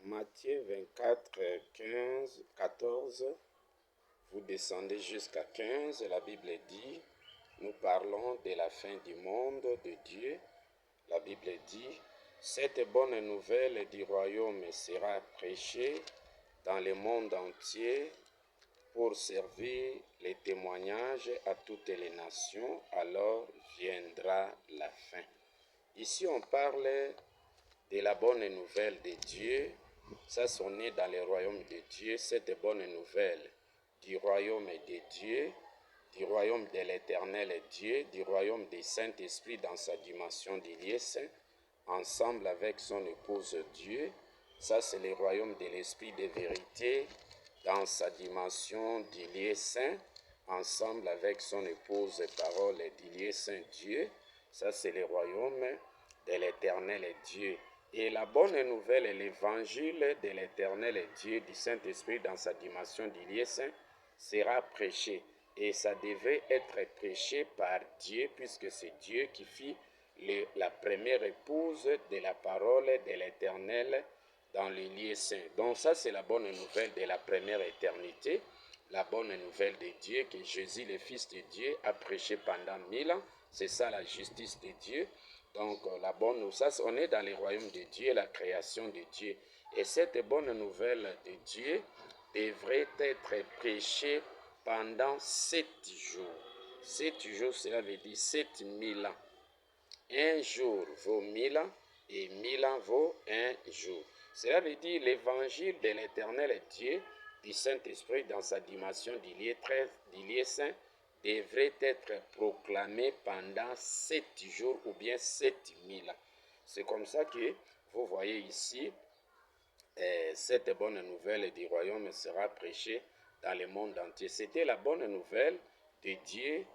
Matthieu 24, 15, 14, vous descendez jusqu'à 15, la Bible dit, nous parlons de la fin du monde de Dieu. La Bible dit, cette bonne nouvelle du royaume sera prêchée dans le monde entier pour servir les témoignages à toutes les nations, alors viendra la fin. Ici, on parle de la bonne nouvelle de Dieu. Ça, on est dans le royaume de Dieu. Cette bonne nouvelle du royaume de Dieu, du royaume de l'éternel Dieu, du royaume du Saint-Esprit dans sa dimension du lieu saint, ensemble avec son épouse Dieu. Ça, c'est le royaume de l'Esprit de vérité dans sa dimension du lieu saint, ensemble avec son épouse parole du lieu saint Dieu. Ça, c'est le royaume de l'éternel Dieu. Et la bonne nouvelle est l'évangile de l'éternel Dieu, du Saint-Esprit dans sa dimension du lieu saint, sera prêché. Et ça devait être prêché par Dieu, puisque c'est Dieu qui fit la première épouse de la parole de l'éternel dans le lieu saint. Donc ça, c'est la bonne nouvelle de la première éternité, la bonne nouvelle de Dieu que Jésus, le Fils de Dieu, a prêché pendant 1000 ans. C'est ça la justice de Dieu. Donc la bonne nouvelle, ça, on est dans le royaume de Dieu, la création de Dieu. Et cette bonne nouvelle de Dieu devrait être prêchée pendant 7 jours. 7 jours, cela veut dire 7000 ans. Un jour vaut 1000 ans et 1000 ans vaut un jour. Cela veut dire l'évangile de l'éternel Dieu, du Saint-Esprit dans sa dimension du lieu saint, devrait être proclamé pendant 7 jours ou bien 7000 ans. C'est comme ça que vous voyez ici, cette bonne nouvelle du royaume sera prêchée dans le monde entier. C'était la bonne nouvelle de Dieu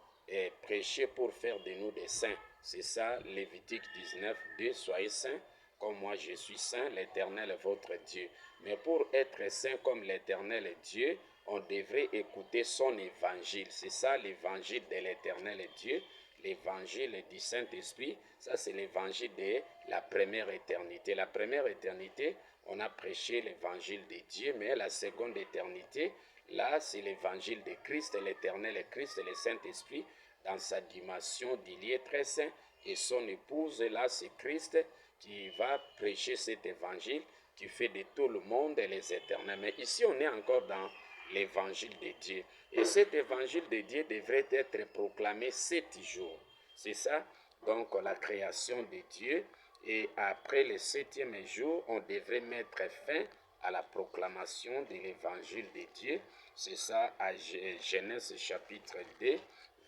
prêchée pour faire de nous des saints. C'est ça, Lévitique 19, 2, soyez saints comme moi je suis saint, l'Éternel est votre Dieu. Mais pour être saint comme l'Éternel Dieu, on devrait écouter son évangile. C'est ça l'évangile de l'Éternel Dieu, l'évangile du Saint-Esprit. Ça, c'est l'évangile de la première éternité. La première éternité, on a prêché l'évangile de Dieu, mais la seconde éternité, là, c'est l'évangile de Christ, l'Éternel Christ, le Saint-Esprit, dans sa dimension du lieu très saint, et son épouse, là, c'est Christ qui va prêcher cet évangile, qui fait de tout le monde les éternels. Mais ici, on est encore dans l'évangile de Dieu. Et cet évangile de Dieu devrait être proclamé 7 jours. C'est ça, donc, la création de Dieu. Et après le 7e jour, on devrait mettre fin à la proclamation de l'évangile de Dieu. C'est ça à Genèse chapitre 2,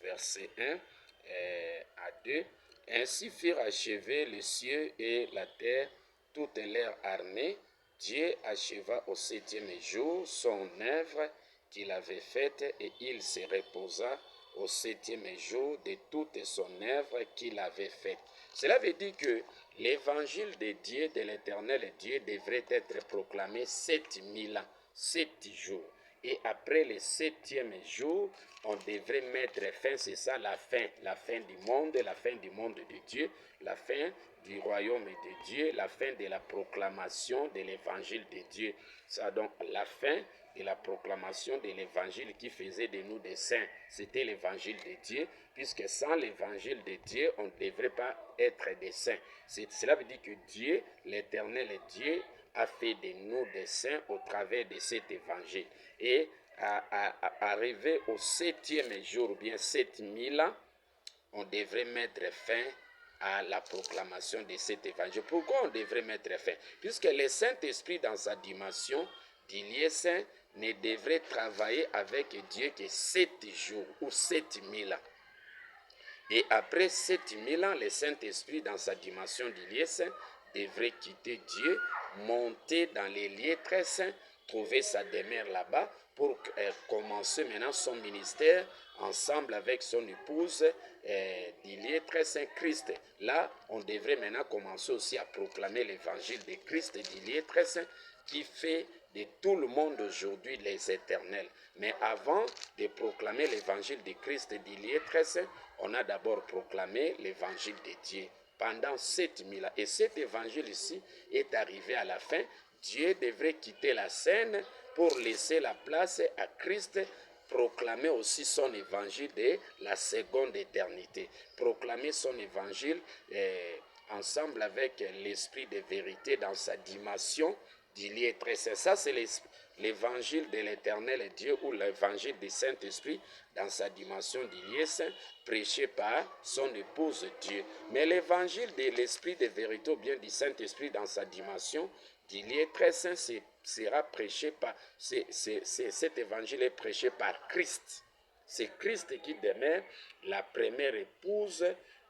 verset 1 à 2. Ainsi furent achevés les cieux et la terre, toute leur armée. Dieu acheva au 7e jour son œuvre qu'il avait faite et il se reposa au 7e jour de toute son œuvre qu'il avait faite. Cela veut dire que l'évangile de Dieu, de l'éternel Dieu, devrait être proclamé 7000 ans, 7 jours. Et après le 7e jour, on devrait mettre fin, c'est ça la fin du monde de Dieu, la fin du royaume de Dieu, la fin de la proclamation de l'évangile de Dieu. Ça donc la fin de la proclamation de l'évangile qui faisait de nous des saints. C'était l'évangile de Dieu, puisque sans l'évangile de Dieu, on ne devrait pas être des saints. Cela veut dire que Dieu, l'éternel Dieu, a fait de nous des saints au travers de cet évangile. Et arrivé au 7e jour, ou bien 7000 ans, on devrait mettre fin à la proclamation de cet évangile. Pourquoi on devrait mettre fin? Puisque le Saint-Esprit, dans sa dimension du lieu saint, ne devrait travailler avec Dieu que 7 jours ou 7000 ans. Et après 7000 ans, le Saint-Esprit, dans sa dimension du lieu saint, devrait quitter Dieu, monter dans les lieux très saints, trouver sa demeure là-bas pour commencer maintenant son ministère ensemble avec son épouse du lieu très saint Christ. Là, on devrait maintenant commencer aussi à proclamer l'évangile de Christ du lieu très saint qui fait de tout le monde aujourd'hui les éternels. Mais avant de proclamer l'évangile de Christ du lieu très saint, on a d'abord proclamé l'évangile de Dieu pendant 7000 ans. Et cet évangile ici est arrivé à la fin. Dieu devrait quitter la scène pour laisser la place à Christ, proclamer aussi son évangile de la seconde éternité. Proclamer son évangile ensemble avec l'esprit de vérité dans sa dimension d'Ilié très saint. Ça, c'est l'évangile de l'éternel Dieu ou l'évangile du Saint-Esprit dans sa dimension d'Ilié saint, prêché par son épouse Dieu. Mais l'évangile de l'esprit de vérité ou bien du Saint-Esprit dans sa dimension d'Ilié très saint sera prêché par, cet évangile est prêché par Christ. C'est Christ qui demeure la première épouse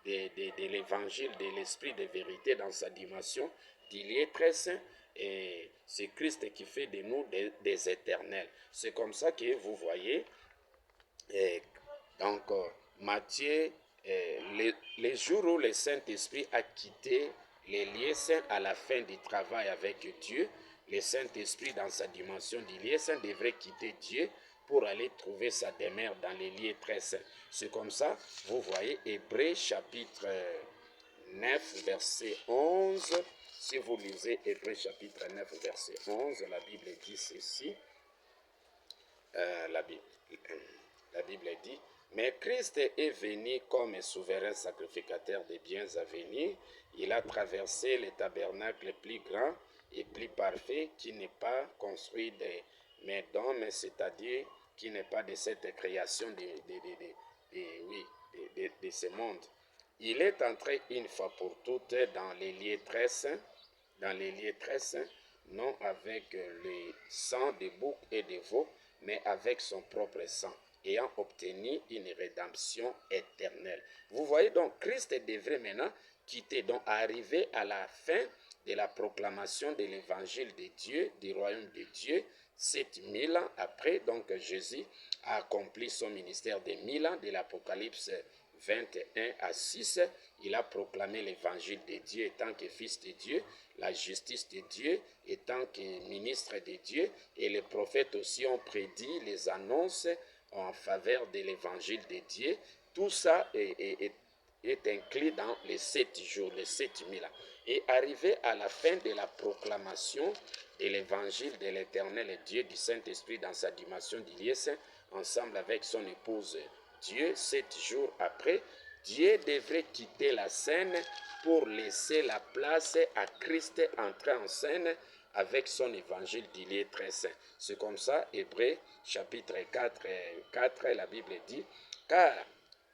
de l'évangile de l'esprit de vérité dans sa dimension d'Ilié très saint. Et c'est Christ qui fait de nous des éternels. C'est comme ça que vous voyez, donc Matthieu, les jours où le Saint-Esprit a quitté les lieux saints à la fin du travail avec Dieu, le Saint-Esprit dans sa dimension du lieu saint devrait quitter Dieu pour aller trouver sa demeure dans les lieux très saints. C'est comme ça, vous voyez, Hébreux chapitre 9, verset 11. Si vous lisez Hébreux chapitre 9, verset 11, la Bible dit ceci. La Bible dit, mais Christ est venu comme souverain sacrificateur des biens à venir. Il a traversé le tabernacle plus grand et plus parfait qui n'est pas construit de mains d'hommes, c'est-à-dire qui n'est pas de cette création de ce monde. Il est entré une fois pour toutes dans les lieux très saints, non avec le sang des boucs et des veaux, mais avec son propre sang, ayant obtenu une rédemption éternelle. Vous voyez donc, Christ devrait maintenant quitter, donc arriver à la fin de la proclamation de l'évangile de Dieu, du royaume de Dieu, 7000 ans après. Donc Jésus a accompli son ministère de 1000 ans, de l'Apocalypse 21 à 6, il a proclamé l'évangile de Dieu étant que fils de Dieu, la justice de Dieu étant que ministre de Dieu, et les prophètes aussi ont prédit les annonces en faveur de l'évangile de Dieu. Tout ça est inclus dans les 7 jours, les 7000 ans. Et arrivé à la fin de la proclamation de l'évangile de l'éternel Dieu, du Saint-Esprit dans sa dimension d'Ilié saint, ensemble avec son épouse Dieu, 7 jours après, Dieu devrait quitter la scène pour laisser la place à Christ entrer en scène avec son évangile d'Ilié très saint. C'est comme ça, Hébreux chapitre 4, la Bible dit, car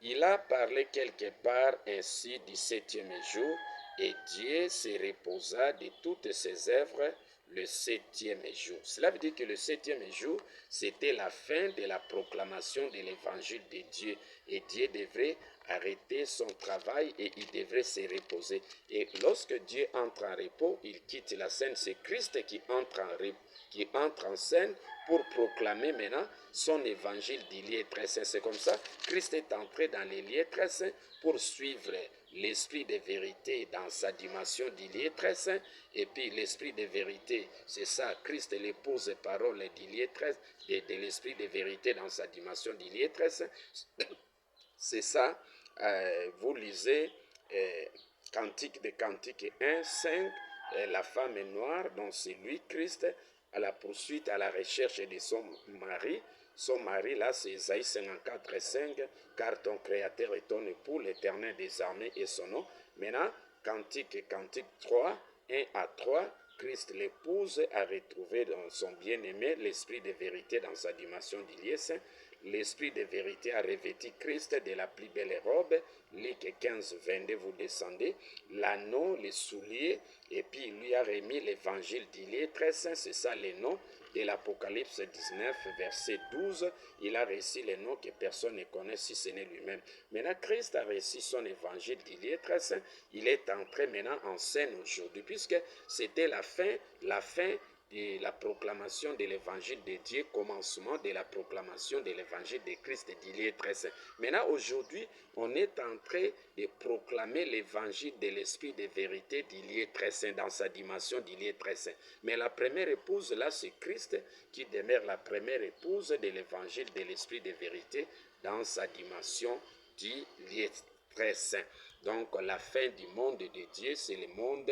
il a parlé quelque part ainsi du 7e jour, et Dieu se reposa de toutes ses œuvres le 7e jour. Cela veut dire que le 7e jour, c'était la fin de la proclamation de l'évangile de Dieu. Et Dieu devrait arrêter son travail et il devrait se reposer. Et lorsque Dieu entre en repos, il quitte la scène. C'est Christ qui entre en scène pour proclamer maintenant son évangile du lieu très saint. C'est comme ça, Christ est entré dans les lieux très saints pour suivre l'esprit de vérité dans sa dimension du lieu très saint. Et puis l'esprit de vérité, c'est ça, Christ est l'épouse parole du lieu très de l'esprit de vérité dans sa dimension du lieu très saint. C'est ça, vous lisez Cantique de Cantique 1, 5, la femme est noire, donc c'est lui, Christ, à la poursuite, à la recherche de son mari. Son mari, là, c'est Isaïe 54, 5, car ton créateur est ton époux, l'éternel des armées est son nom. Maintenant, Cantique 3, 1 à 3, Christ l'épouse a retrouvé dans son bien-aimé l'esprit de vérité dans sa dimension d'Ilié saint. L'esprit de vérité a revêtu Christ de la plus belle robe. Luc 15, 22, vous descendez. L'anneau, les souliers, et puis il lui a remis l'évangile d'Ilié très saint, c'est ça les noms de l'Apocalypse 19, verset 12. Il a reçu les noms que personne ne connaît si ce n'est lui-même. Maintenant, Christ a reçu son évangile d'Ilié très saint. Il est entré maintenant en scène aujourd'hui, puisque c'était la fin de la proclamation de l'évangile de Dieu, commencement de la proclamation de l'évangile de Christ d'Ilié très saint. Maintenant, aujourd'hui, on est en train de proclamer l'évangile de l'esprit de vérité d'Ilié très saint dans sa dimension d'Ilié très saint. Mais la première épouse, là, c'est Christ qui demeure la première épouse de l'évangile de l'esprit de vérité dans sa dimension d'Ilié très saint. Donc, la fin du monde de Dieu, c'est le monde